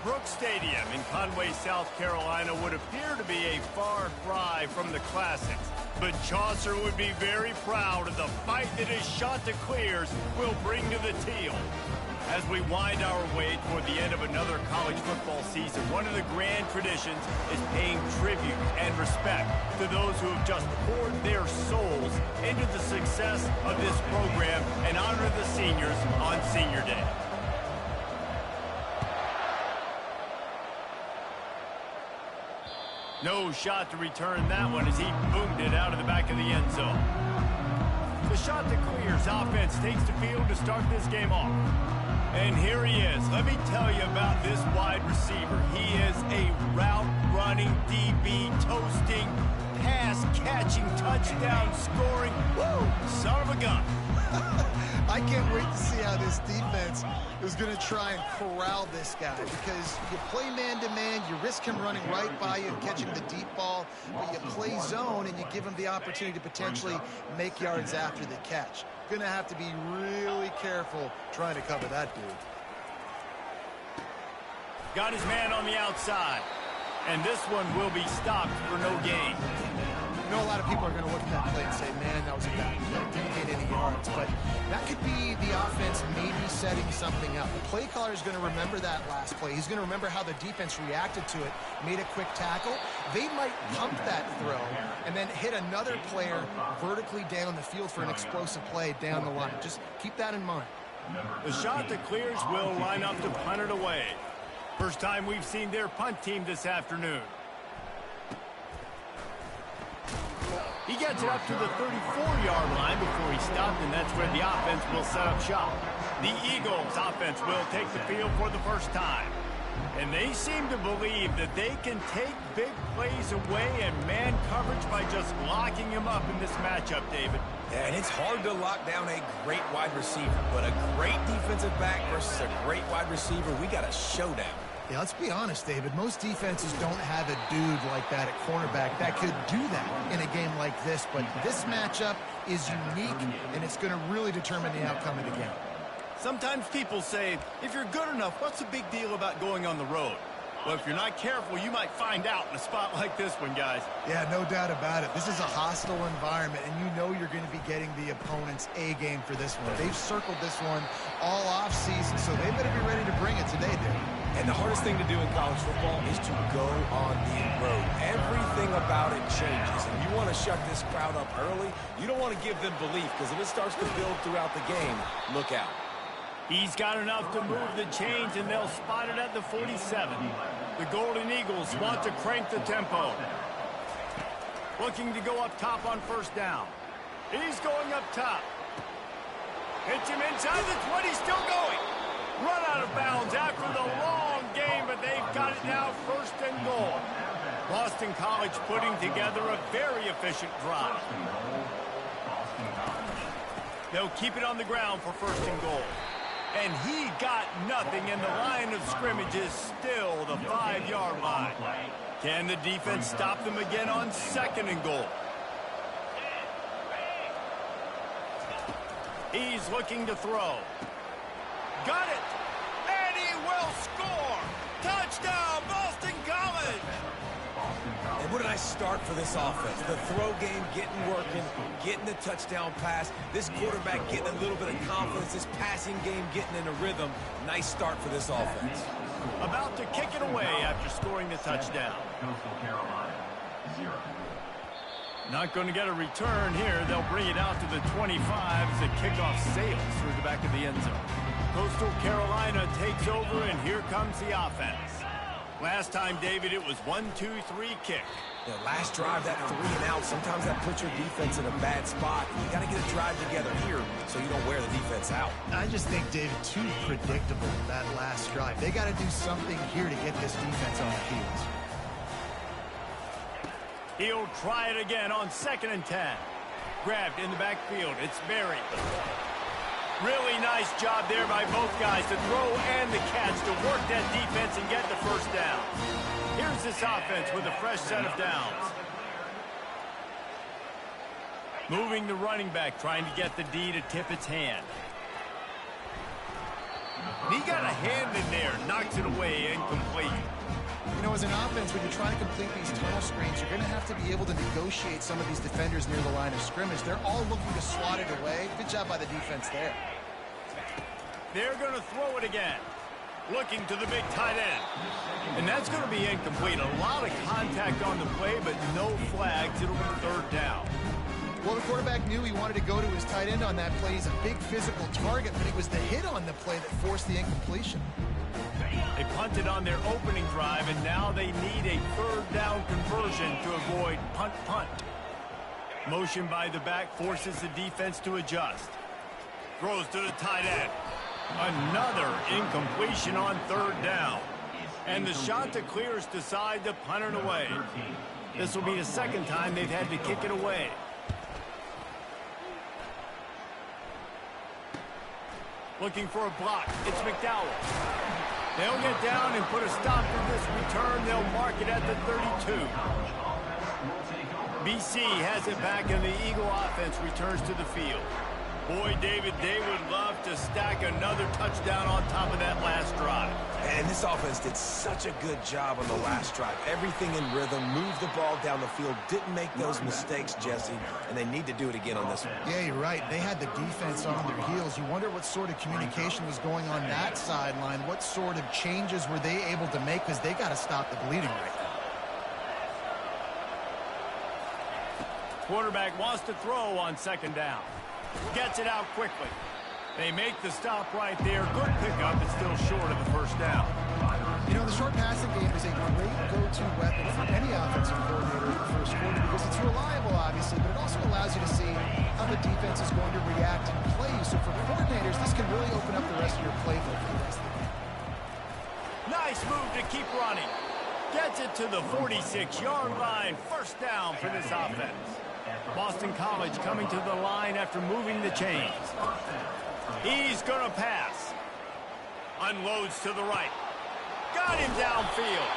Brooks Stadium in Conway, South Carolina would appear to be a far cry from the classics, but Chaucer would be very proud of the fight that his Chanticleers will bring to the teal. As we wind our way toward the end of another college football season, one of the grand traditions is paying tribute and respect to those who have just poured their souls into the success of this program and honor the seniors on Senior Day. No shot to return that one as he boomed it out of the back of the end zone. The Chanticleers offense takes the field to start this game off. And here he is. Let me tell you about this wide receiver. He is a route-running, DB, toasting, pass-catching, touchdown-scoring, son of a gun. I can't wait to see how this defense is going to try and corral this guy, because you play man-to-man, you risk him running right by you and catching the deep ball, but you play zone and you give him the opportunity to potentially make yards after the catch. Going to have to be really careful trying to cover that dude. Got his man on the outside, and this one will be stopped for no gain. I know a lot of people are going to look at that play and say, man, that was a bad play. Didn't get any yards. But that could be the offense maybe setting something up. The play caller is going to remember that last play. He's going to remember how the defense reacted to it, made a quick tackle. They might pump that throw and then hit another player vertically down the field for an explosive play down the line. Just keep that in mind. The Chanticleers will line up to punt it away. First time we've seen their punt team this afternoon. He gets it up to the 34-yard line before he stopped, and that's where the offense will set up shop. The Eagles offense will take the field for the first time. And they seem to believe that they can take big plays away and man coverage by just locking him up in this matchup, David. Yeah, and it's hard to lock down a great wide receiver, but a great defensive back versus a great wide receiver, we got a showdown. Yeah, let's be honest, David. Most defenses don't have a dude like that at cornerback that could do that in a game like this, but this matchup is unique, and it's going to really determine the outcome of the game. Sometimes people say, if you're good enough, what's the big deal about going on the road? Well, if you're not careful, you might find out in a spot like this one, guys. Yeah, no doubt about it. This is a hostile environment, and you know you're going to be getting the opponent's A game for this one. They've circled this one all offseason, so they better be ready to bring it today, dude. And the hardest thing to do in college football is to go on the road. Everything about it changes, and you want to shut this crowd up early. You don't want to give them belief, because if it starts to build throughout the game, look out. He's got enough to move the chains, and they'll spot it at the 47. The Golden Eagles want to crank the tempo. Looking to go up top on first down. He's going up top. Hits him inside the 20, still going. Run out of bounds after the long game, but they've got it now first and goal. Boston College putting together a very efficient drive. They'll keep it on the ground for first and goal. And he got nothing, and the line of scrimmage is still the 5-yard line. Can the defense stop them again on second and goal? He's looking to throw. Got it! And he will score! Touchdown, Boston College! And what a nice start for this offense. The throw game getting working, getting the touchdown pass. This quarterback getting a little bit of confidence. This passing game getting in a rhythm. Nice start for this offense. About to kick it away after scoring the touchdown. Not going to get a return here. They'll bring it out to the 25 as the kickoff sails through the back of the end zone. Coastal Carolina takes over, and here comes the offense. Last time, David, it was 1-2-3 kick. The last drive, that 3 and out, sometimes that puts your defense in a bad spot. You got to get a drive together here so you don't wear the defense out. I just think, David, too predictable that last drive. They got to do something here to get this defense on the heels. He'll try it again on 2nd and 10. Grabbed in the backfield. It's Berry. Really nice job there by both guys to throw and the catch to work that defense and get the first down. Here's this offense with a fresh set of downs. Moving the running back, trying to get the D to tip its hand. And he got a hand in there, knocks it away, incomplete. You know, as an offense, when you're trying to complete these tunnel screens, you're going to have to be able to negotiate some of these defenders near the line of scrimmage. They're all looking to slot it away. Good job by the defense there. They're going to throw it again. Looking to the big tight end. And that's going to be incomplete. A lot of contact on the play, but no flags. It'll be third down. Well, the quarterback knew he wanted to go to his tight end on that play. He's a big physical target, but it was the hit on the play that forced the incompletion. They punted on their opening drive, and now they need a third down conversion to avoid punt. Motion by the back forces the defense to adjust. Throws to the tight end. Another incompletion on third down. And the Chanticleers decide to punt it away. This will be the second time they've had to kick it away. Looking for a block. It's McDowell. They'll get down and put a stop to this return. They'll mark it at the 32. BC has it back, and the Eagle offense returns to the field. Boy, David, they would love to stack another touchdown on top of that last drive. And this offense did such a good job on the last drive. Everything in rhythm, moved the ball down the field, didn't make those mistakes, Jesse, and they need to do it again on this one. Yeah, you're right. They had the defense on their heels. You wonder what sort of communication was going on that sideline. What sort of changes were they able to make, because they got to stop the bleeding right now. Quarterback wants to throw on second down. Gets it out quickly. They make the stop right there. Good pickup, but still short of the first down. You know, the short passing game is a great go-to weapon for any offensive coordinator in the first quarter because it's reliable, obviously, but it also allows you to see how the defense is going to react and play you. So for coordinators, this can really open up the rest of your playbook for the rest of the game. Nice move to keep running. Gets it to the 46-yard line. First down for this offense. Boston College coming to the line after moving the chains. He's going to pass. Unloads to the right. Got him downfield.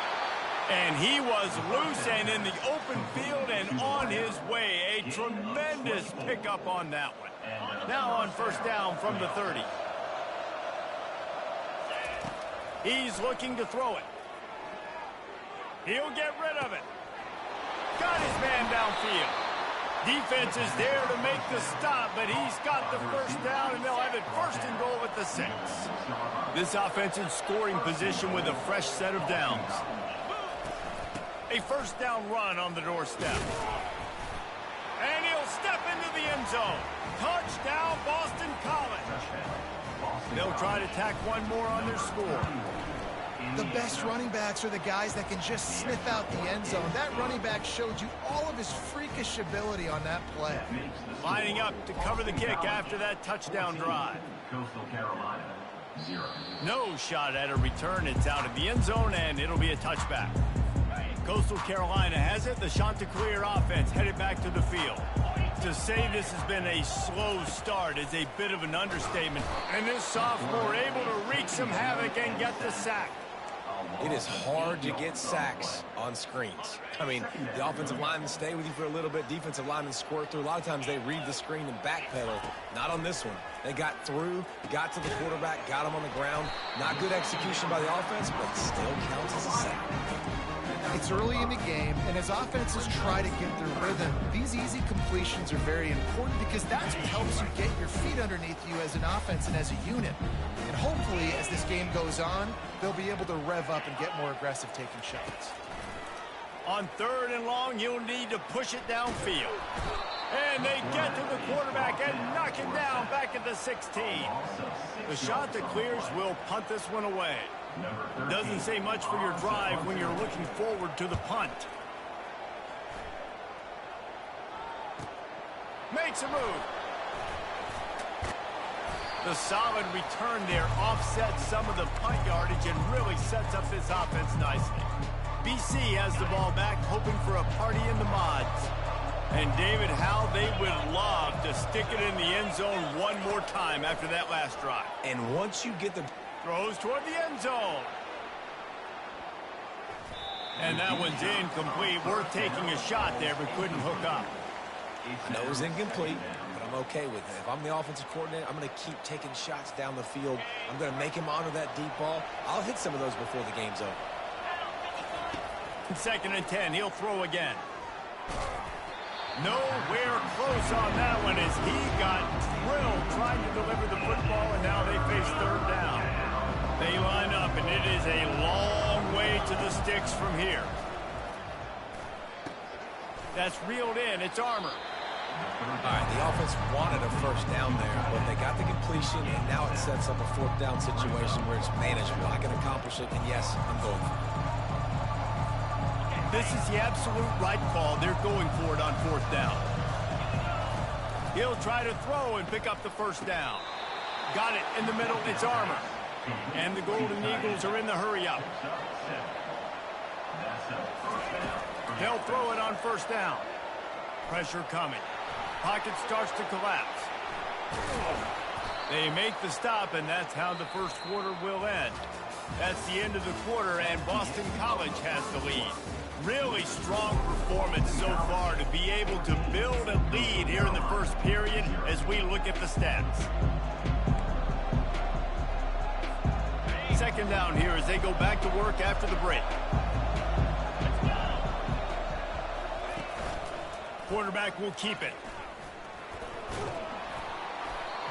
And he was loose and in the open field and on his way. A tremendous pickup on that one. Now on first down from the 30. He's looking to throw it. He'll get rid of it. Got his man downfield. Defense is there to make the stop, but he's got the first down, and they'll have it first and goal at the 6. This offense in scoring position with a fresh set of downs. A first down run on the doorstep. And he'll step into the end zone. Touchdown, Boston College. They'll try to tack one more on their score. The best running backs are the guys that can just sniff out the end zone. That running back showed you all of his freakish ability on that play. Lining up to cover the kick after that touchdown drive. No shot at a return. It's out of the end zone, and it'll be a touchback. Coastal Carolina has it. The Chanticleer offense headed back to the field. To say this has been a slow start is a bit of an understatement. And this sophomore able to wreak some havoc and get the sack. It is hard to get sacks on screens. I mean, the offensive linemen stay with you for a little bit. Defensive linemen squirt through. A lot of times they read the screen and backpedal. Not on this one. They got through, got to the quarterback, got him on the ground. Not good execution by the offense, but it still counts as a sack. It's early in the game, and as offenses try to get their rhythm, these easy completions are very important because that's what helps you get your feet underneath you as an offense and as a unit. And hopefully, as this game goes on, they'll be able to rev up and get more aggressive taking shots. On third and long, you'll need to push it downfield. And they get to the quarterback and knock him down back at the 16. The Chanticleers will punt this one away. Doesn't say much for your drive when you're looking forward to the punt. Makes a move. The solid return there offsets some of the punt yardage and really sets up this offense nicely. BC has the ball back, hoping for a party in the mods. And David, how they would love to stick it in the end zone one more time after that last drive. And once you get the... Throws toward the end zone. And that one's incomplete. Worth taking a shot there, but couldn't hook up. I know it was incomplete, but I'm I'm okay with it. If I'm the offensive coordinator, I'm going to keep taking shots down the field. I'm going to make him honor that deep ball. I'll hit some of those before the game's over. 2nd and 10. He'll throw again. Nowhere close on that one as he got drilled trying to deliver the football, and now they face 3rd down. They line up, and it is a long way to the sticks from here. That's reeled in. It's Armour. All right, the offense wanted a 1st down there, but they got the completion, and now it sets up a 4th down situation where it's manageable. I can accomplish it, and yes, I'm going for it. This is the absolute right call. They're going for it on 4th down. He'll try to throw and pick up the 1st down. Got it in the middle. It's Armour. And the Golden Eagles are in the hurry-up. They'll throw it on 1st down. Pressure coming. Pocket starts to collapse. They make the stop, and that's how the 1st quarter will end. That's the end of the quarter, and Boston College has the lead. Really strong performance so far to be able to build a lead here in the 1st period as we look at the stats. 2nd down here as they go back to work after the break. Quarterback will keep it.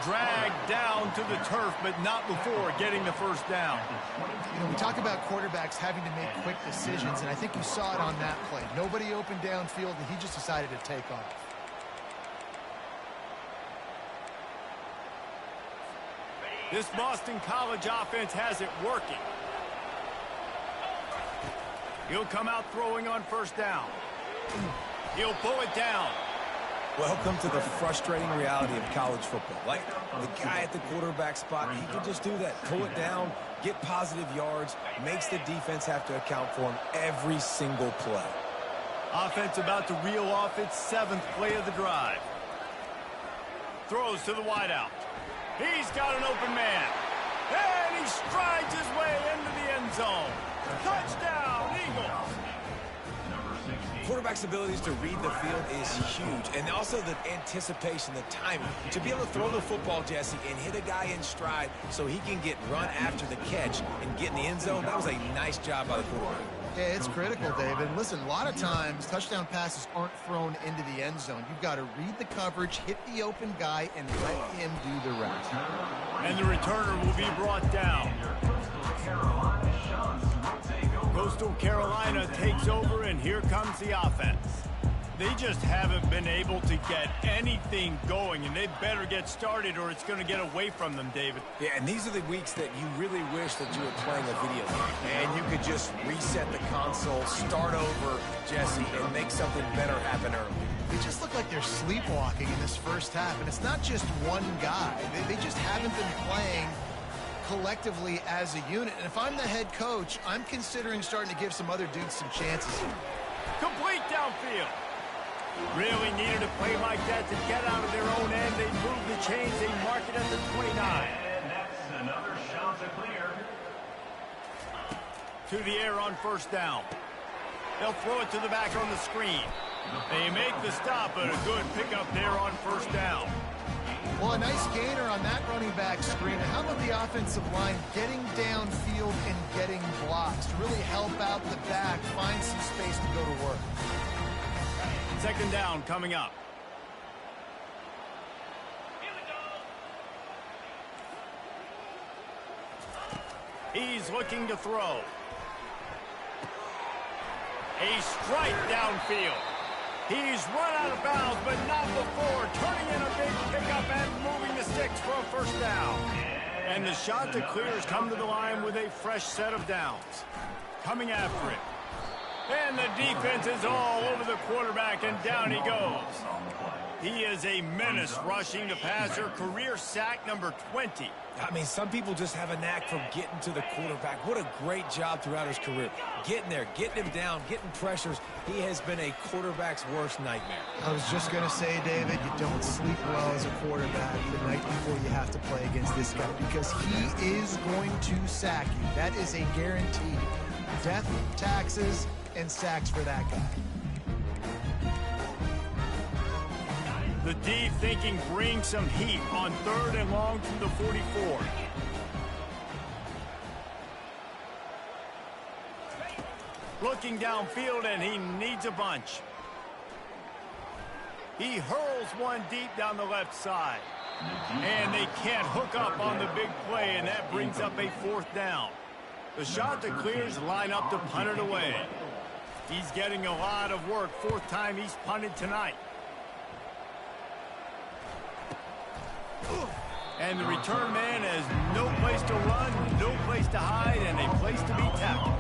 Dragged down to the turf, but not before getting the 1st down. You know, we talk about quarterbacks having to make quick decisions, and I think you saw it on that play. Nobody opened downfield, and he just decided to take off. This Boston College offense has it working. He'll come out throwing on 1st down. He'll pull it down. Welcome to the frustrating reality of college football. Like, the guy at the quarterback spot, he can just do that. Pull it down, get positive yards, makes the defense have to account for him every single play. Offense about to reel off its 7th play of the drive. Throws to the wideout. He's got an open man. And he strides his way into the end zone. Touchdown, Eagles. Quarterback's abilities to read the field is huge, and also the anticipation, the timing. To be able to throw the football, Jesse, and hit a guy in stride so he can get run after the catch and get in the end zone, that was a nice job by the quarterback. Yeah, it's critical, David. Listen, a lot of times touchdown passes aren't thrown into the end zone. You've got to read the coverage, hit the open guy, and let him do the rest. And the returner will be brought down. Coastal Carolina takes over, and here comes the offense. They just haven't been able to get anything going, and they better get started or it's going to get away from them, David. Yeah, and these are the weeks that you really wish that you were playing a video game. And you could just reset the console, start over, Jesse, and make something better happen early. They just look like they're sleepwalking in this 1st half, and it's not just one guy. They just haven't been playing collectively as a unit. And if I'm the head coach, I'm considering starting to give some other dudes some chances here. Complete downfield. Really needed a play like that to get out of their own end. They move the chains. They mark it at the 29. And that's another shot to clear. To the air on 1st down. They'll throw it to the back on the screen. They make the stop, but a good pickup there on 1st down. Well, a nice gainer on that running back screen. And how about the offensive line getting downfield and getting blocks to really help out the back, find some space to go to work. 2nd down coming up. He's looking to throw. A strike downfield. He's run out of bounds, but not before. Turning in a big pickup and moving the sticks for a 1st down. And the shot to clear has come to the line with a fresh set of downs. Coming after it. And the defense is all over the quarterback, and down he goes. He is a menace rushing the passer. Career sack number 20. I mean, some people just have a knack for getting to the quarterback. What a great job throughout his career. Getting there, getting him down, getting pressures. He has been a quarterback's worst nightmare. I was just going to say, David, you don't sleep well as a quarterback the night before you have to play against this guy because he is going to sack you. That is a guarantee. Death, taxes, and sacks for that guy. The The D thinking bring some heat on 3rd and long from the 44. Looking downfield, and he needs a bunch. He hurls one deep down the left side. And they can't hook up on the big play, and that brings up a 4th down. The shot that clears line up to punt it away. He's getting a lot of work. 4th time he's punted tonight. And the return man has no place to run, no place to hide, and a place to be tackled.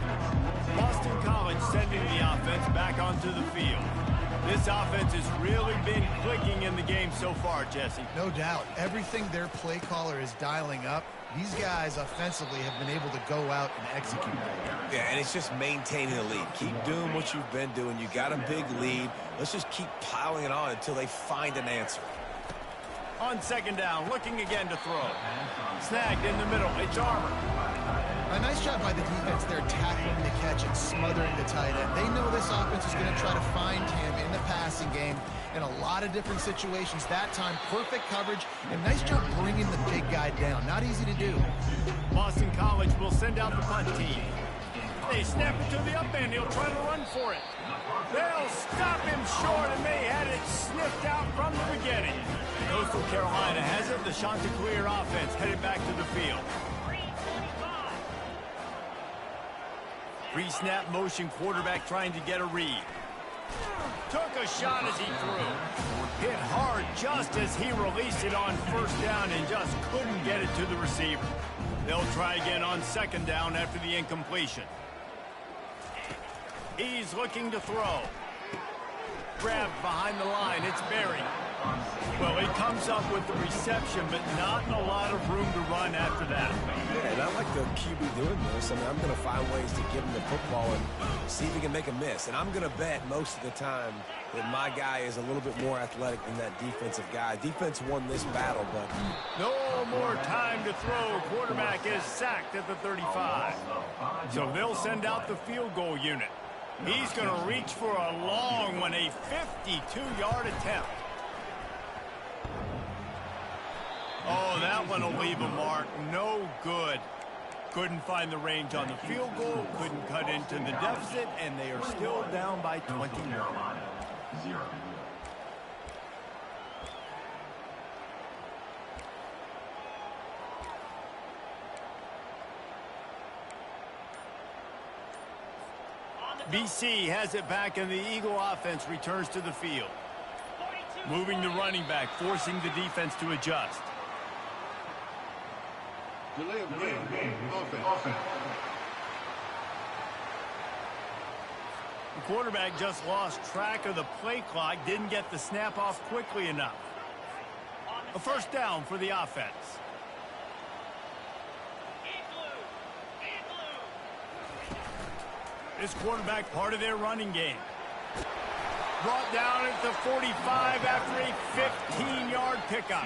Boston College sending the offense back onto the field. This offense has really been clicking in the game so far, Jesse. No doubt. Everything their play caller is dialing up, these guys offensively have been able to go out and execute that. Yeah, and it's just maintaining the lead. Keep doing what you've been doing. You got a big lead. Let's just keep piling it on until they find an answer. On 2nd down, looking again to throw. Snagged in the middle. It's Armour. A nice job by the defense there, tackling the catch and smothering the tight end. They know this offense is going to try to find him in the passing game in a lot of different situations. That time, perfect coverage, and nice job bringing the big guy down. Not easy to do. Boston College will send out the punt team. They snap it to the up end. He'll try to run for it. They'll stop him short, and they had it sniffed out from the beginning. Coastal Carolina has it. The Chanticleer offense headed back to the field. Pre-snap motion, quarterback trying to get a read. Took a shot as he threw. Hit hard just as he released it on 1st down and just couldn't get it to the receiver. They'll try again on 2nd down after the incompletion. He's looking to throw. Grabbed behind the line. It's Berry. Well, he comes up with the reception, but not a lot of room to run after that. Yeah, and I like the QB doing this. I mean, I'm going to find ways to give him the football and see if he can make a miss. And I'm going to bet most of the time that my guy is a little bit more athletic than that defensive guy. Defense won this battle, but... No more time to throw. Quarterback is sacked at the 35. So they'll send out the field goal unit. He's going to reach for a long one, a 52-yard attempt. Oh, that one will leave a mark. No good. Couldn't find the range on the field goal, couldn't cut into the deficit, and they are still down by 20. BC has it back, and the Eagle offense returns to the field. Moving the running back, forcing the defense to adjust. Delay of game. Offense. The quarterback just lost track of the play clock, didn't get the snap off quickly enough. A 1st down for the offense. This quarterback part of their running game. Brought down at the 45 after a 15-yard pickup.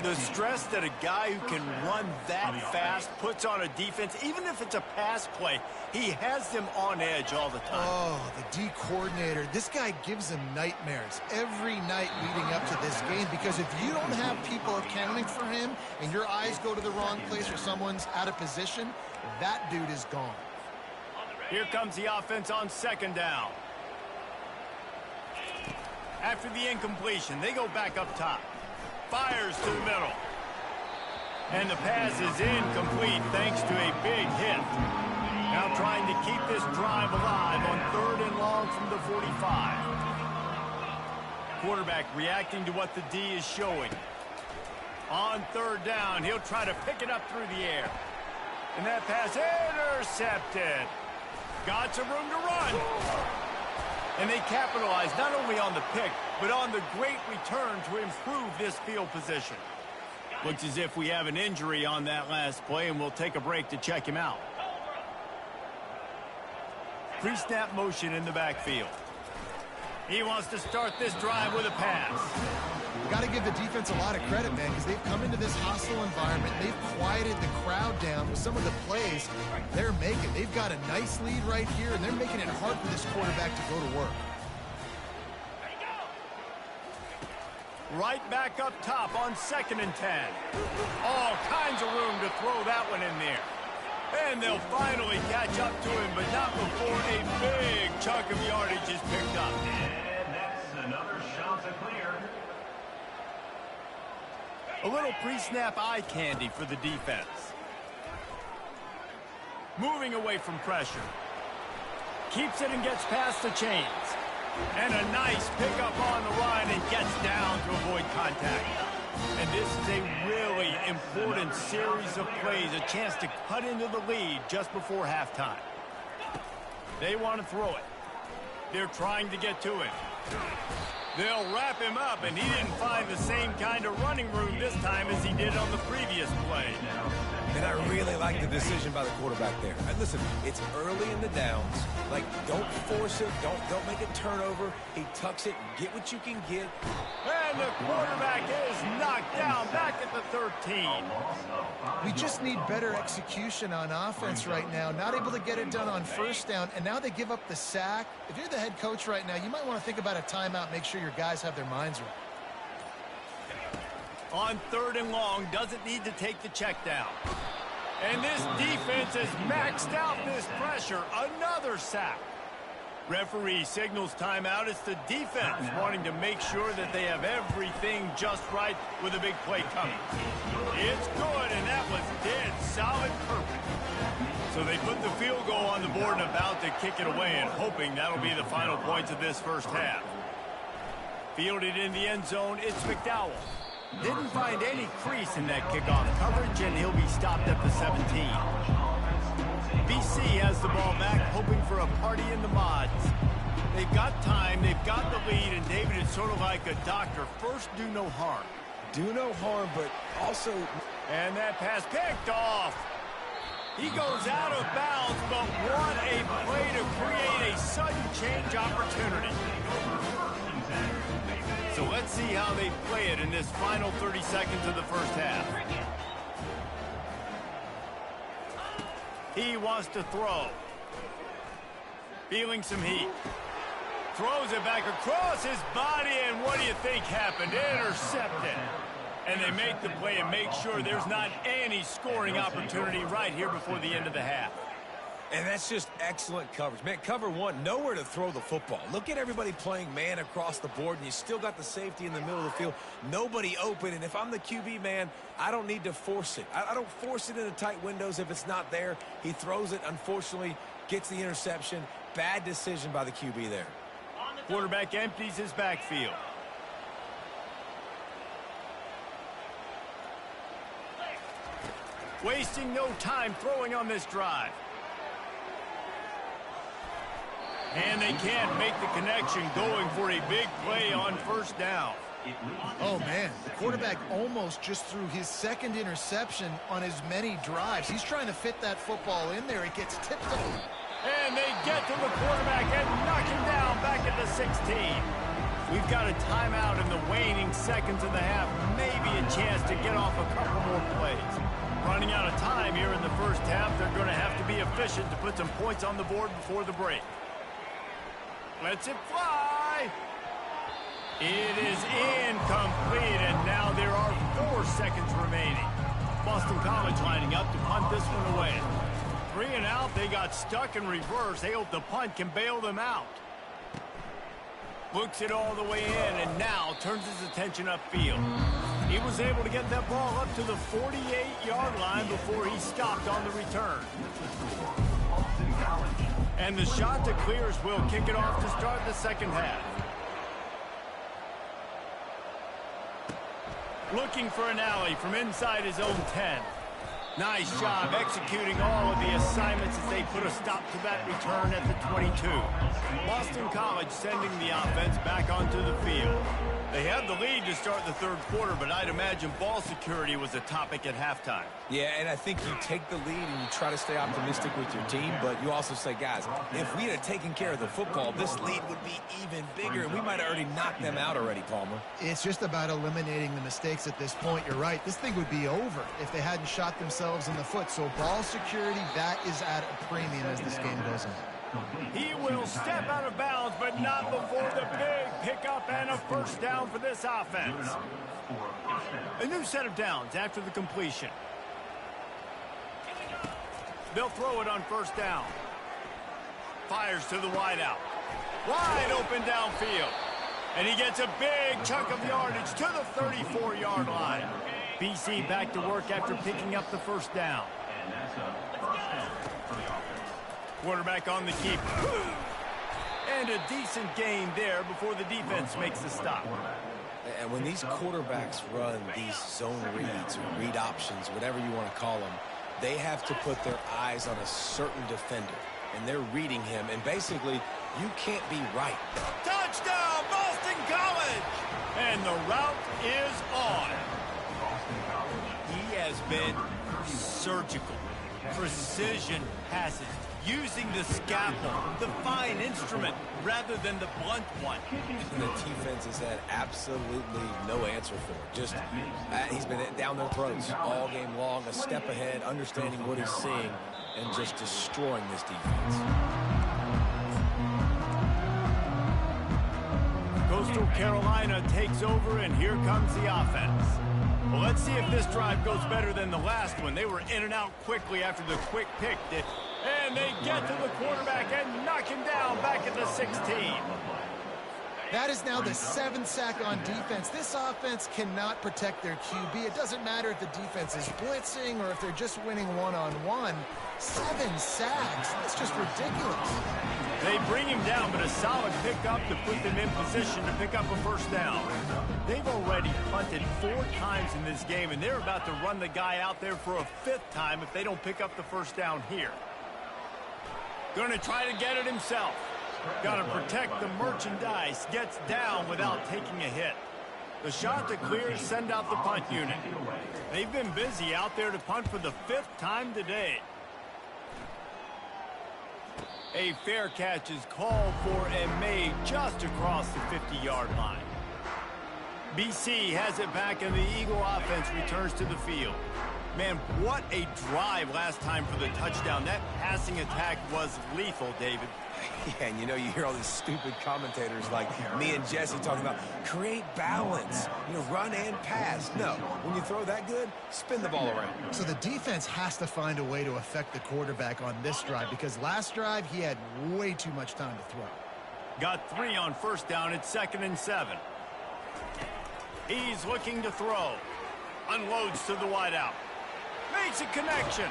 The stress that a guy who can run that fast puts on a defense, even if it's a pass play, he has them on edge all the time. Oh, the D coordinator. This guy gives them nightmares every night leading up to this game, because if you don't have people accounting for him and your eyes go to the wrong place or someone's out of position, that dude is gone. Here comes the offense on 2nd down. After the incompletion, they go back up top. Fires to the middle. And the pass is incomplete thanks to a big hit. Now trying to keep this drive alive on 3rd and long from the 45. Quarterback reacting to what the D is showing. On 3rd down, he'll try to pick it up through the air. And that pass intercepted. Got some room to run. And they capitalize not only on the pick, but on the great return to improve this field position. Looks as if we have an injury on that last play, and we'll take a break to check him out. Pre-snap motion in the backfield. He wants to start this drive with a pass. Got to give the defense a lot of credit, man, because they've come into this hostile environment. They've quieted the crowd down with some of the plays they're making. They've got a nice lead right here, and they're making it hard for this quarterback to go to work. Right back up top on 2nd and 10. All kinds of room to throw that one in there. And they'll finally catch up to him, but not before a big chunk of yardage is picked up. And that's another shot to clear. A little pre-snap eye candy for the defense. Moving away from pressure. Keeps it and gets past the chains. And a nice pickup on the line and gets down to avoid contact. And this is a really important series of plays, a chance to cut into the lead just before halftime. They want to throw it. They're trying to get to him. They'll wrap him up, and he didn't find the same kind of running room this time as he did on the previous play. And I really like the decision by the quarterback there. And listen, it's early in the downs. Like, don't force it. Don't make a turnover. He tucks it. Get what you can get. And the quarterback is knocked down back at the 13. We just need better execution on offense right now. Not able to get it done on 1st down, and now they give up the sack. If you're the head coach right now, you might want to think about a timeout, make sure your guys have their minds right. On 3rd and long, doesn't need to take the check down. And this defense has maxed out this pressure. Another sack. Referee signals timeout. It's the defense wanting to make sure that they have everything just right with a big play coming. It's good, and that was dead solid perfect. So they put the field goal on the board and about to kick it away, and hoping that'll be the final points of this first half. Fielded in the end zone, it's McDowell. Didn't find any crease in that kickoff coverage, and he'll be stopped at the 17. BC has the ball back, hoping for a party in the mods. They've got time, they've got the lead, and David is sort of like a doctor. First, do no harm. Do no harm, but also... And that pass picked off. He goes out of bounds, but what a play to create a sudden change opportunity. So let's see how they play it in this final 30 seconds of the first half. He wants to throw. Feeling some heat. Throws it back across his body, and what do you think happened? Intercepted. And they make the play and make sure there's not any scoring opportunity right here before the end of the half. And that's just excellent coverage. Man, cover one, nowhere to throw the football. Look at everybody playing man across the board, and you still got the safety in the middle of the field. Nobody open, and if I'm the QB, man, I don't need to force it. I don't force it into tight windows if it's not there. He throws it, unfortunately, gets the interception. Bad decision by the QB there. Quarterback empties his backfield. Wasting no time throwing on this drive. And they can't make the connection, going for a big play on 1st down. Oh, man, the quarterback almost just threw his 2nd interception on as many drives. He's trying to fit that football in there. It gets tipped over. And they get to the quarterback and knock him down back at the 16. We've got a timeout in the waning seconds of the half. Maybe a chance to get off a couple more plays. Running out of time here in the first half. They're going to have to be efficient to put some points on the board before the break. Lets it fly. It is incomplete, and now there are 4 seconds remaining. Boston College lining up to punt this one away. 3 and out, they got stuck in reverse. They hope the punt can bail them out. Looks it all the way in, and now turns his attention upfield. He was able to get that ball up to the 48-yard line before he stopped on the return. And the shot to clears will kick it off to start the second half. Looking for an alley from inside his own 10. Nice job executing all of the assignments as they put a stop to that return at the 22. Boston College sending the offense back onto the field. They have the lead to start the 3rd quarter, but I'd imagine ball security was a topic at halftime. Yeah, and I think you take the lead and you try to stay optimistic with your team, but you also say, guys, if we had taken care of the football, this lead would be even bigger, and we might have already knocked them out already, Palmer. It's just about eliminating the mistakes at this point. You're right. This thing would be over if they hadn't shot themselves in the foot. So ball security, that is at a premium as this game goes on. He will step out of bounds, but not before the big pickup and a first down for this offense. A new set of downs after the completion. They'll throw it on first down. Fires to the wideout. Wide open downfield. And he gets a big chunk of yardage to the 34-yard line. BC back to work after picking up the first down. Quarterback on the keeper. And a decent gain there before the defense makes the stop. And when these quarterbacks run these zone reads or read options, whatever you want to call them, they have to put their eyes on a certain defender. And they're reading him, and basically, you can't be right. Touchdown, Boston College! And the route is on. He has been surgical. Precision passes, using the scalpel, the fine instrument, rather than the blunt one. And the defense has had absolutely no answer for it. Just, he's been down their throats all game long, a step ahead, understanding what he's seeing, and just destroying this defense. Coastal Carolina takes over, and here comes the offense. Well, let's see if this drive goes better than the last one. They were in and out quickly after the quick pick. And they get to the quarterback and knock him down back at the 16. That is now the 7th sack on defense. This offense cannot protect their QB. It doesn't matter if the defense is blitzing or if they're just winning one-on-one. 7 sacks. That's just ridiculous. They bring him down, but a solid pickup to put them in position to pick up a first down. They've already punted 4 times in this game, and they're about to run the guy out there for a 5th time if they don't pick up the first down here. Going to try to get it himself. Got to protect the merchandise. Gets down without taking a hit. The shot to clear, send out the punt unit. They've been busy out there to punt for the 5th time today. A fair catch is called for and made just across the 50-yard line. BC has it back, and the Eagle offense returns to the field. Man, what a drive last time for the touchdown. That passing attack was lethal, David. Yeah, and you know, you hear all these stupid commentators like me and Jesse talking about create balance, you know, run and pass. No, when you throw that good, spin the ball around. So the defense has to find a way to affect the quarterback on this drive, because last drive he had way too much time to throw. Got 3 on first down. It's 2nd and 7. He's looking to throw. Unloads to the wideout. Makes a connection.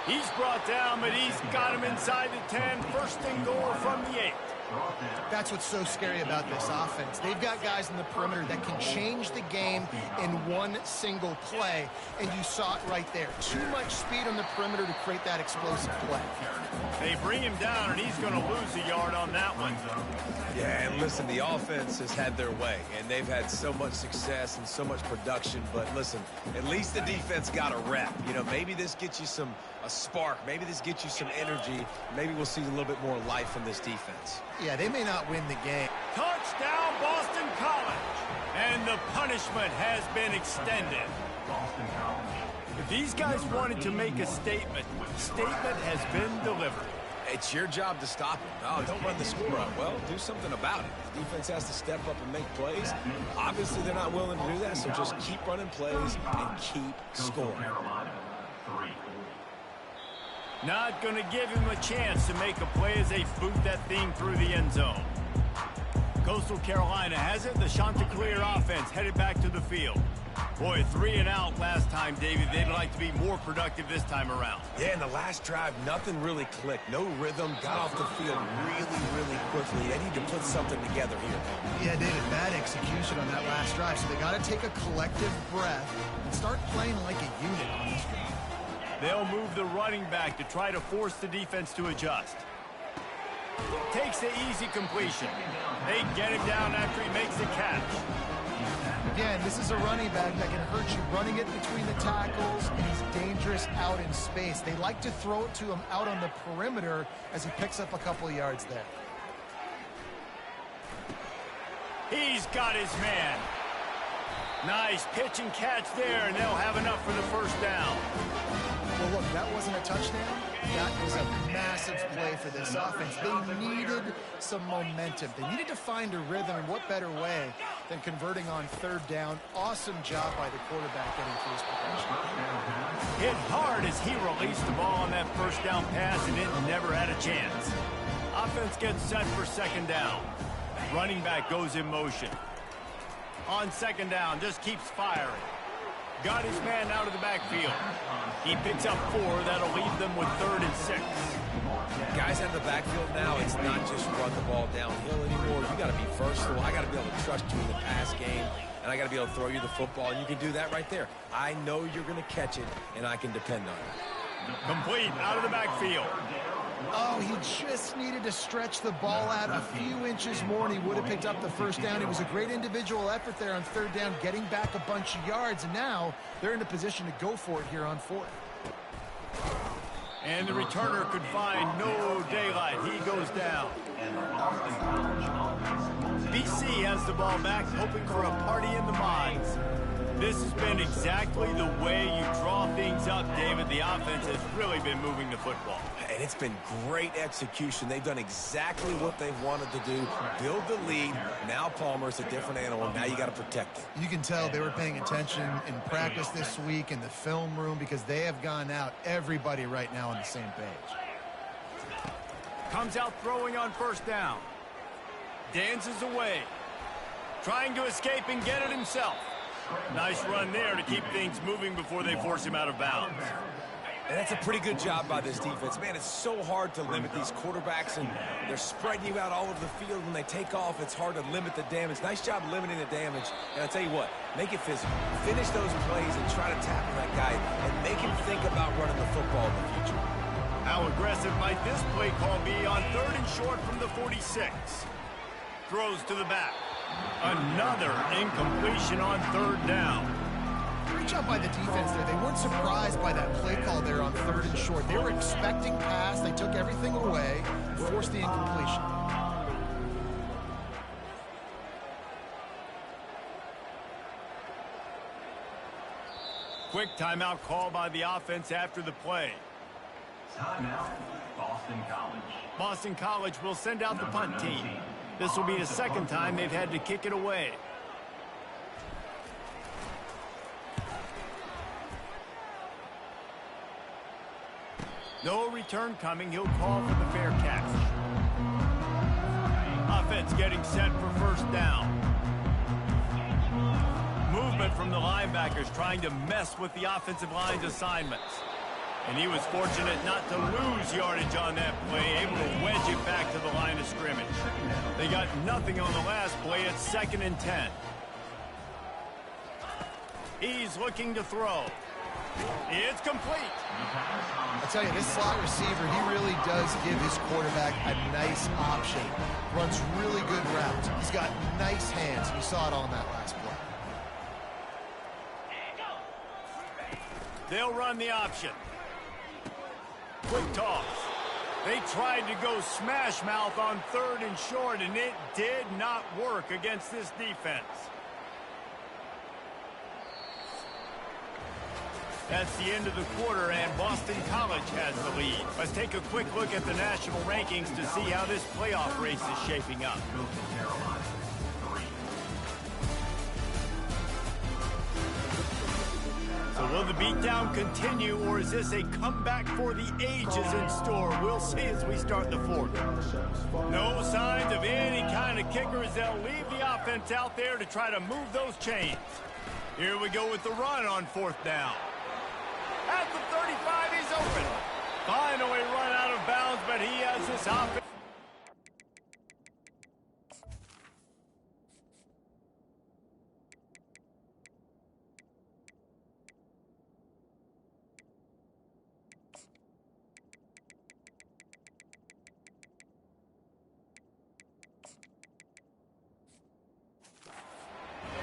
He's brought down, but he's got him inside the 10. First and goal from the 8. That's what's so scary about this offense. They've got guys in the perimeter that can change the game in one single play, and you saw it right there. Too much speed on the perimeter to create that explosive play. They bring him down, and he's going to lose a yard on that one. Yeah, and listen, the offense has had their way, and they've had so much success and so much production, but listen, at least the defense got a rep. You know, maybe this gets you a spark. Maybe this gets you some energy. Maybe we'll see a little bit more life from this defense. Yeah, they may not win the game. Touchdown, Boston College. And the punishment has been extended. If these guys wanted to make a statement, the statement has been delivered. It's your job to stop him. No, don't run the score up. Well, do something about it. The defense has to step up and make plays. Obviously, they're not willing to do that, so just keep running plays and keep scoring. Not going to give him a chance to make a play as they boot that thing through the end zone. Coastal Carolina has it. The Chanticleer offense headed back to the field. Boy, 3 and out last time, David. They'd like to be more productive this time around. Yeah, in the last drive, nothing really clicked. No rhythm. Got off the field really quickly. They need to put something together here. Yeah, David, bad execution on that last drive. So they got to take a collective breath and start playing like a unit on this drive. They'll move the running back to try to force the defense to adjust. Takes the easy completion. They get him down after he makes the catch. Again, this is a running back that can hurt you running it between the tackles, and he's dangerous out in space. They like to throw it to him out on the perimeter as he picks up a couple of yards there. He's got his man. Nice pitch and catch there, and they'll have enough for the first down. Well, look, that wasn't a touchdown. That was a massive play for this offense. They needed some momentum. They needed to find a rhythm, and what better way than converting on third down. Awesome job by the quarterback getting through his progression. Hit hard as he released the ball on that first down pass, and it never had a chance. Offense gets set for second down. Running back goes in motion. On second down, just keeps firing. Got his man out of the backfield. He picks up 4. That'll leave them with 3rd and 6. Guys out of the backfield now, it's not just run the ball downhill anymore. You got to be versatile. I got to be able to trust you in the pass game, and I got to be able to throw you the football, and you can do that right there. I know you're going to catch it, and I can depend on it. Complete out of the backfield. Oh, he just needed to stretch the ball out a few inches more, and he would have picked up the first down. It was a great individual effort there on third down, getting back a bunch of yards, and now they're in a position to go for it here on 4th. And the returner could find no daylight. He goes down. BC has the ball back, hoping for a party in the mines. This has been exactly the way you draw things up, David. The offense has really been moving the football. And it's been great execution. They've done exactly what they've wanted to do. Build the lead. Now Palmer's a different animal. Now you got to protect it. You can tell they were paying attention in practice this week in the film room because they have gone out, everybody right now on the same page. Comes out throwing on first down. Dances away. Trying to escape and get it himself. Nice run there to keep things moving before they force him out of bounds. And that's a pretty good job by this defense. Man, it's so hard to limit these quarterbacks, and they're spreading you out all over the field. When they take off, it's hard to limit the damage. Nice job limiting the damage. And I'll tell you what, make it physical. Finish those plays and try to tackle that guy and make him think about running the football in the future. How aggressive might this play call be on 3rd and short from the 46? Throws to the back. Another incompletion on 3rd down. Great job by the defense there. They weren't surprised by that play call there on 3rd and short. They were expecting pass. They took everything away and forced the incompletion. Quick timeout call by the offense after the play. Timeout, Boston College. Boston College will send out the punt team. This will be the 2nd time they've had to kick it away. No return coming. He'll call for the fair catch. Offense getting set for first down. Movement from the linebackers trying to mess with the offensive line's assignments. And he was fortunate not to lose yardage on that play, able to wedge it back to the line of scrimmage. They got nothing on the last play. It's 2nd and 10. He's looking to throw. It's complete. I tell you, this slot receiver, he really does give his quarterback a nice option. Runs really good routes. He's got nice hands. You saw it on that last play. They'll run the option. Quick toss. They tried to go smash mouth on 3rd and short, and it did not work against this defense. That's the end of the quarter, and Boston College has the lead. Let's take a quick look at the national rankings to see how this playoff race is shaping up. So will the beatdown continue, or is this a comeback for the ages in store? We'll see as we start the 4th. No signs of any kind of kickers. They'll leave the offense out there to try to move those chains. Here we go with the run on 4th down. At the 35, he's open. Finally run out of bounds, but he has this offense.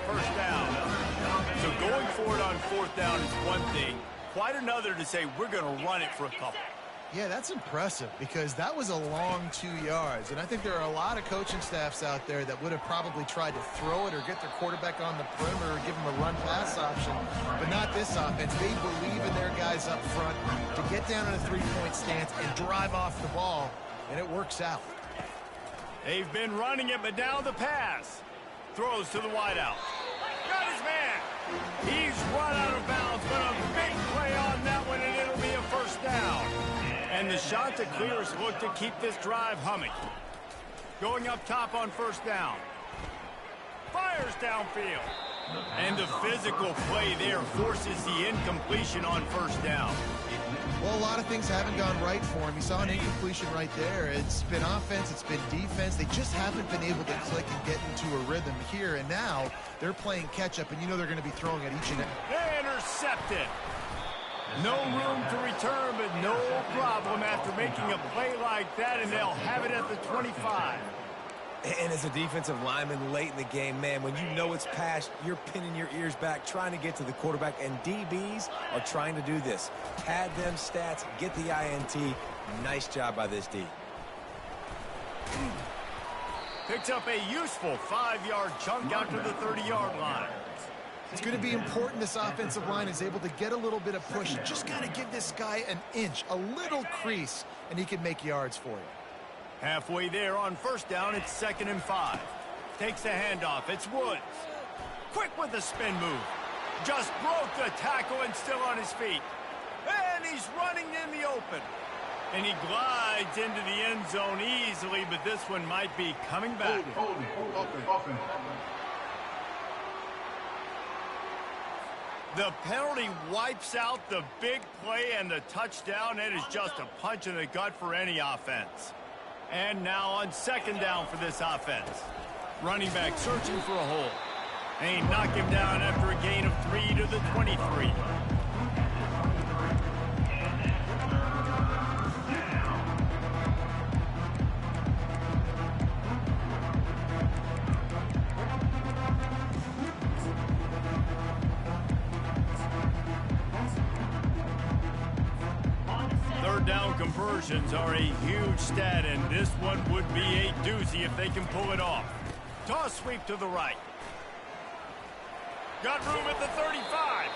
First down. So going for it on 4th down is one thing. Quite another to say we're going to run it for a couple. Yeah, that's impressive because that was a long 2 yards. And I think there are a lot of coaching staffs out there that would have probably tried to throw it or get their quarterback on the perimeter or give them a run-pass option, but not this offense. They believe in their guys up front to get down in a three-point stance and drive off the ball, and it works out. They've been running it, but now the pass. Throws to the wideout. Got his man. He's run out of bounds, but a big play on that one, and it'll be a first down. And the Chanticleers look to keep this drive humming. Going up top on first down. Fires downfield. And the physical play there forces the incompletion on first down. Well, a lot of things haven't gone right for him. He saw an incompletion right there. It's been offense, it's been defense. They just haven't been able to click and get into a rhythm here. And now they're playing catch-up, and you know they're going to be throwing at each and every. Intercepted. No room to return, but no problem after making a play like that, and they'll have it at the 25. And as a defensive lineman late in the game, man, when you know it's past, you're pinning your ears back, trying to get to the quarterback, and DBs are trying to do this. Pad them stats, get the INT. Nice job by this D. Picks up a useful 5-yard chunk out to the 30-yard line. It's going to be important this offensive line is able to get a little bit of push. You just got to give this guy an inch, a little crease, and he can make yards for you. Halfway there on first down, it's 2nd and 5. Takes the handoff. It's Woods. Quick with the spin move. Just broke the tackle and still on his feet. And he's running in the open. And he glides into the end zone easily, but this one might be coming back. Holding. Offense. The penalty wipes out the big play and the touchdown. It is just a punch in the gut for any offense. And now on 2nd down for this offense. Running back searching for a hole. They knock him down after a gain of 3 to the 23. Down conversions are a huge stat, and this one would be a doozy if they can pull it off. Toss sweep to the right. Got room at the 35.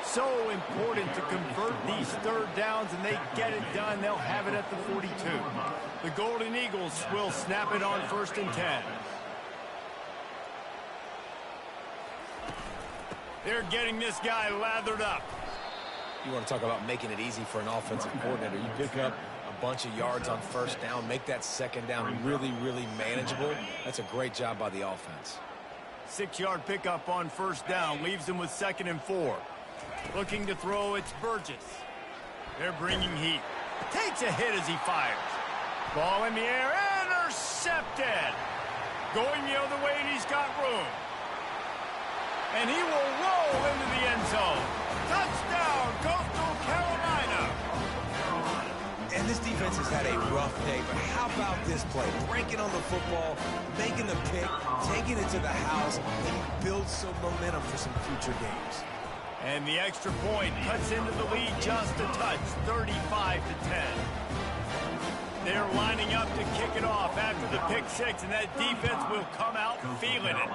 So important to convert these 3rd downs, and they get it done. They'll have it at the 42. The Golden Eagles will snap it on 1st and 10. They're getting this guy lathered up. You want to talk about making it easy for an offensive coordinator. You pick up a bunch of yards on first down, make that 2nd down really, really manageable. That's a great job by the offense. 6-yard pickup on first down leaves them with 2nd and 4. Looking to throw, it's Burgess. They're bringing heat. Takes a hit as he fires. Ball in the air, intercepted. Going the other way, and he's got room. And he will roll into the end zone. Touchdown, Coastal Carolina. And this defense has had a rough day, but how about this play? Breaking on the football, making the pick, taking it to the house, and he builds some momentum for some future games. And the extra point cuts into the lead just a touch, 35 to 10. They're lining up to kick it off after the pick 6, and that defense will come out feeling it.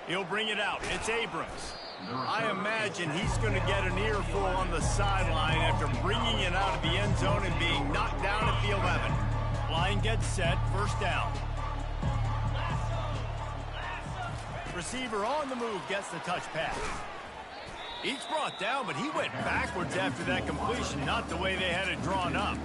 He'll bring it out. It's Abrams. I imagine he's going to get an earful on the sideline after bringing it out of the end zone and being knocked down at the 11. Line gets set, first down. Receiver on the move gets the touch pass. Each brought down, but he went backwards after that completion, not the way they had it drawn up.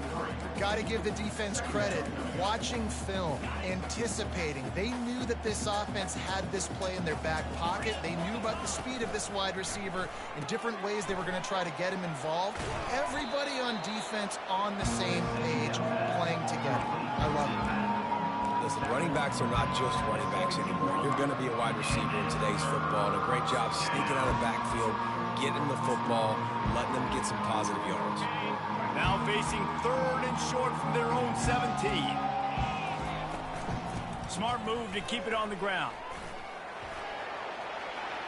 Got to give the defense credit. Watching film, anticipating. They knew that this offense had this play in their back pocket. They knew about the speed of this wide receiver and different ways they were going to try to get him involved. Everybody on defense on the same page, playing together. I love it. Listen, running backs are not just running backs anymore. You're going to be a wide receiver in today's football. And a great job sneaking out of the backfield, getting the football, letting them get some positive yards. Now facing 3rd and short from their own 17. Smart move to keep it on the ground.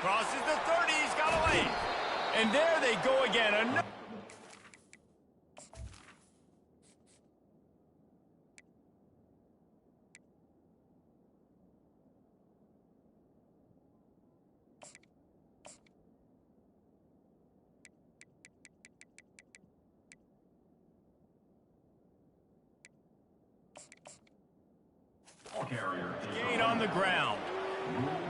Crosses the 30, he's got a lane. And there they go again. Gain on the ground.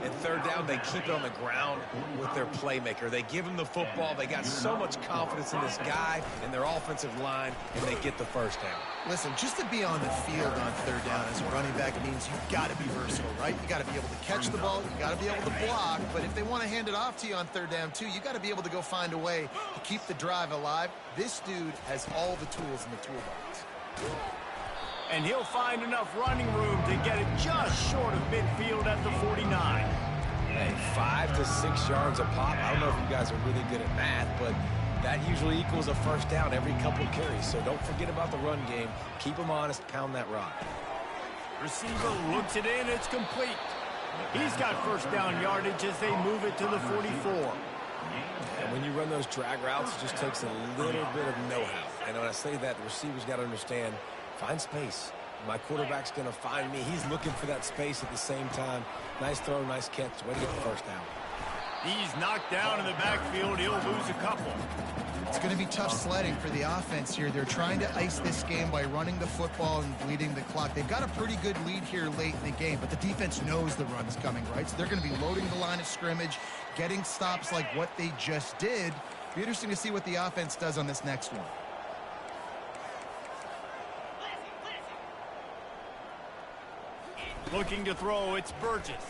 And third down, they keep it on the ground with their playmaker. They give him the football. They got so much confidence in this guy and their offensive line, and they get the first down. Listen, just to be on the field on third down as a running back means you've got to be versatile, right? You got to be able to catch the ball. You got to be able to block. But if they want to hand it off to you on third down, too, you got to be able to go find a way to keep the drive alive. This dude has all the tools in the toolbox. And he'll find enough running room to get it just short of midfield at the 49. Hey, 5 to 6 yards a pop. I don't know if you guys are really good at math, but that usually equals a first down every couple of carries. So don't forget about the run game. Keep them honest. Pound that rock. Receiver looks it in. It's complete. He's got first down yardage as they move it to the 44. And when you run those drag routes, it just takes a little bit of know-how. And when I say that, the receiver's got to understand, find space. My quarterback's going to find me. He's looking for that space at the same time. Nice throw, nice catch. Way to get the first down. He's knocked down in the backfield. He'll lose a couple. It's going to be tough sledding for the offense here. They're trying to ice this game by running the football and bleeding the clock. They've got a pretty good lead here late in the game, but the defense knows the run's coming, right? So they're going to be loading the line of scrimmage, getting stops like what they just did. Be interesting to see what the offense does on this next one. Looking to throw, it's Burgess.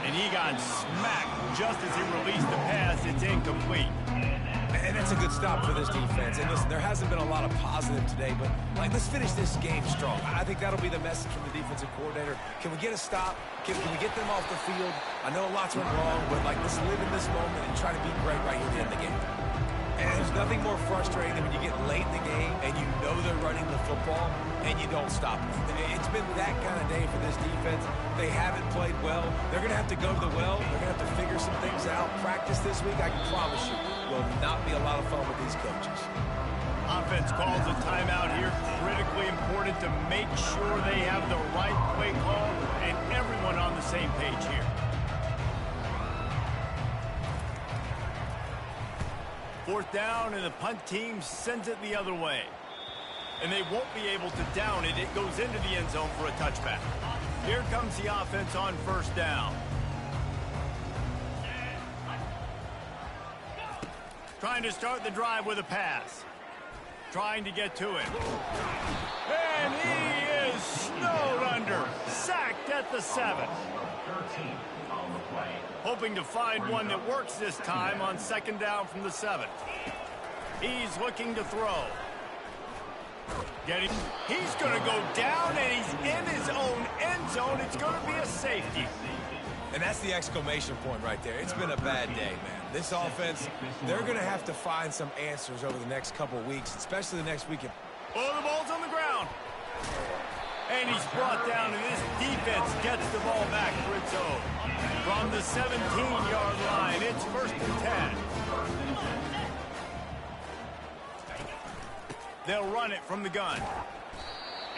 And he got smacked just as he released the pass. It's incomplete. And that's a good stop for this defense. And listen, there hasn't been a lot of positive today, but let's finish this game strong. I think that'll be the message from the defensive coordinator. Can we get a stop? Can we get them off the field? I know lots went wrong, but let's live in this moment and try to be great right here at the end of the game. And there's nothing more frustrating than when you get late in the game and you know they're running the football and you don't stop them. It's been that kind of day for this defense. They haven't played well. They're going to have to go to the well. They're going to have to figure some things out. Practice this week, I can promise you, will not be a lot of fun with these coaches. Offense calls a timeout here. Critically important to make sure they have the right play call and everyone on the same page here. Fourth down, and the punt team sends it the other way. And they won't be able to down it. It goes into the end zone for a touchback. Here comes the offense on first down. Trying to start the drive with a pass. Trying to get to it. And he is snowed under. Sacked at the 7. Hoping to find one that works this time on second down from the 7. He's looking to throw. He's going to go down, and he's in his own end zone. It's going to be a safety. And that's the exclamation point right there. It's been a bad day, man. This offense, they're going to have to find some answers over the next couple of weeks, especially the next weekend. Oh, the ball's on the ground. And he's brought down, and this defense gets the ball back for its own. From the 17-yard line, it's 1st and 10. They'll run it from the gun.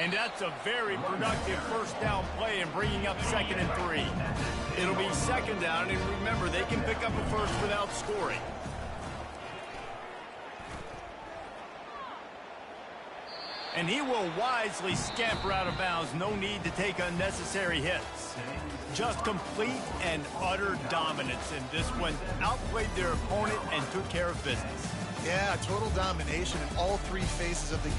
And that's a very productive first down play in bringing up 2nd and 3. It'll be 2nd down, and remember, they can pick up a first without scoring. And he will wisely scamper out of bounds. No need to take unnecessary hits. Just complete and utter dominance in this one. Outplayed their opponent and took care of business. Yeah, total domination in all three phases of the game.